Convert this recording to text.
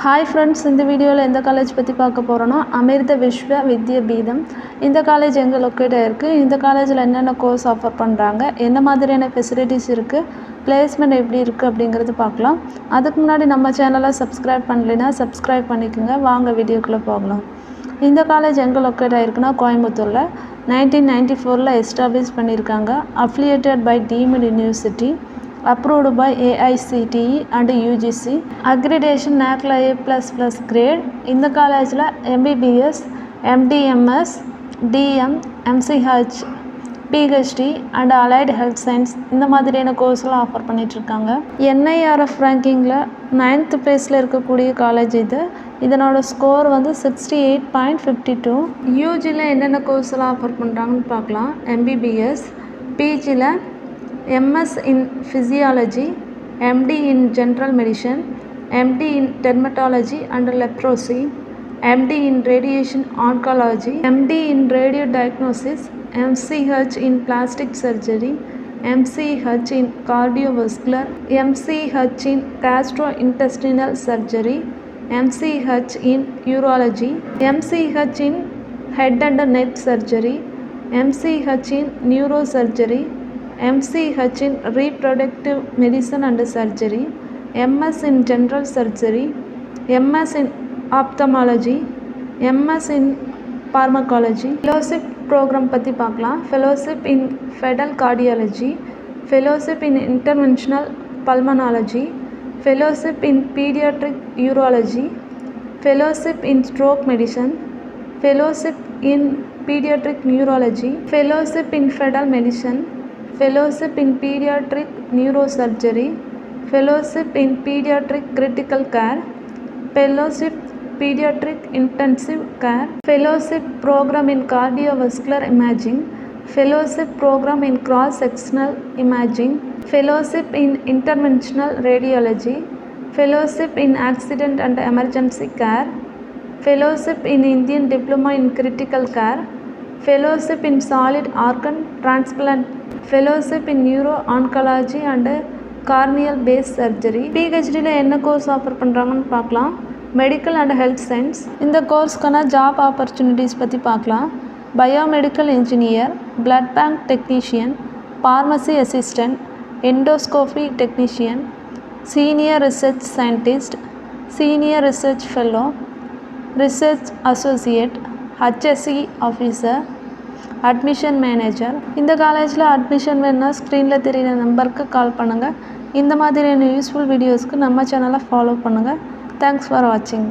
Hi friends, இந்த வீடியோவில் எந்த காலேஜ் பற்றி பார்க்க போகிறோன்னா அமிர்த விஸ்வ வித்யாபீடம். இந்த காலேஜ் எங்கே லொக்கேட் ஆகிருக்கு, இந்த காலேஜில் என்னென்ன கோர்ஸ் ஆஃபர் பண்ணுறாங்க, என்ன மாதிரியான ஃபெசிலிட்டிஸ் இருக்குது, பிளேஸ்மெண்ட் எப்படி இருக்குது அப்படிங்கிறது பார்க்கலாம். அதுக்கு முன்னாடி நம்ம சேனலை சப்ஸ்கிரைப் பண்ணலைன்னா சப்ஸ்கிரைப் பண்ணிக்கோங்க. வாங்க வீடியோக்குள்ளே போகலாம். இந்த காலேஜ் எங்கே லொக்கேட் ஆகிருக்குன்னா கோயம்புத்தூரில் 1994 எஸ்டாப்ளிஷ் பண்ணியிருக்காங்க. Affiliated by deemed university, approved by AICTE and UGC, accreditation NACLA A++ grade. இந்த காலேஜில் MBBS, MDMS, DM, MCH, PhD and allied health science இந்த மாதிரியான கோர்ஸ்லாம் ஆஃபர் பண்ணிகிட்ருக்காங்க. NIRF ரேங்கிங்கில் 9th பிளேஸில் இருக்கக்கூடிய காலேஜ் இது. இதனோட ஸ்கோர் வந்து 68.52. யூஜியில் என்னென்ன கோர்ஸ்லாம் ஆஃபர் பண்ணுறாங்கன்னு பார்க்கலாம். MBBS, PGயில் MS in Physiology, MD in General Medicine, MD in Dermatology and Leprosy, MD in Radiation Oncology, MD in Radio Diagnosis, MCH in Plastic Surgery, MCH in Cardiovascular, MCH in Gastrointestinal Surgery, MCH in Urology, MCH in Head and Neck Surgery, MCH in Neurosurgery, MCH in Reproductive Medicine and Surgery, MS in General Surgery, MS in Ophthalmology, MS in Pharmacology. Fellowship program பற்றி பார்க்கலாம். Fellowship in Fetal Cardiology, Fellowship in Interventional Pulmonology, Fellowship in Pediatric Urology, Fellowship in Stroke Medicine, Fellowship in Pediatric Neurology, Fellowship in Fetal Medicine, Fellowship in Pediatric Neurosurgery, Fellowship in Pediatric Critical Care, Fellowship Pediatric Intensive Care, Fellowship Program in Cardiovascular Imaging, Fellowship Program in Cross-Sectional Imaging, Fellowship in Interventional Radiology, Fellowship in Accident and Emergency Care, Fellowship in Indian Diploma in Critical Care, Fellowship in Solid Organ Transplant, Fellowship in Neuro-Oncology and Corneal Based Surgery. PhDயில் என்ன course offer பண்ணுறாங்கன்னு பார்க்கலாம். Medical and health science. இந்த கோர்ஸ்க்கான job opportunities பற்றி பார்க்கலாம். Biomedical engineer, blood bank technician, pharmacy assistant, endoscopy technician, senior research scientist, senior research fellow, research associate, HSE officer, admission manager. இந்த காலேஜில் admission வேணுன்னா ஸ்க்ரீனில் தெரிகிற நம்பருக்கு கால் பண்ணுங்கள். இந்த மாதிரியான யூஸ்ஃபுல் வீடியோஸ்க்கு நம்ம சேனலை ஃபாலோ பண்ணுங்கள். தேங்க்ஸ் ஃபார் வாட்சிங்.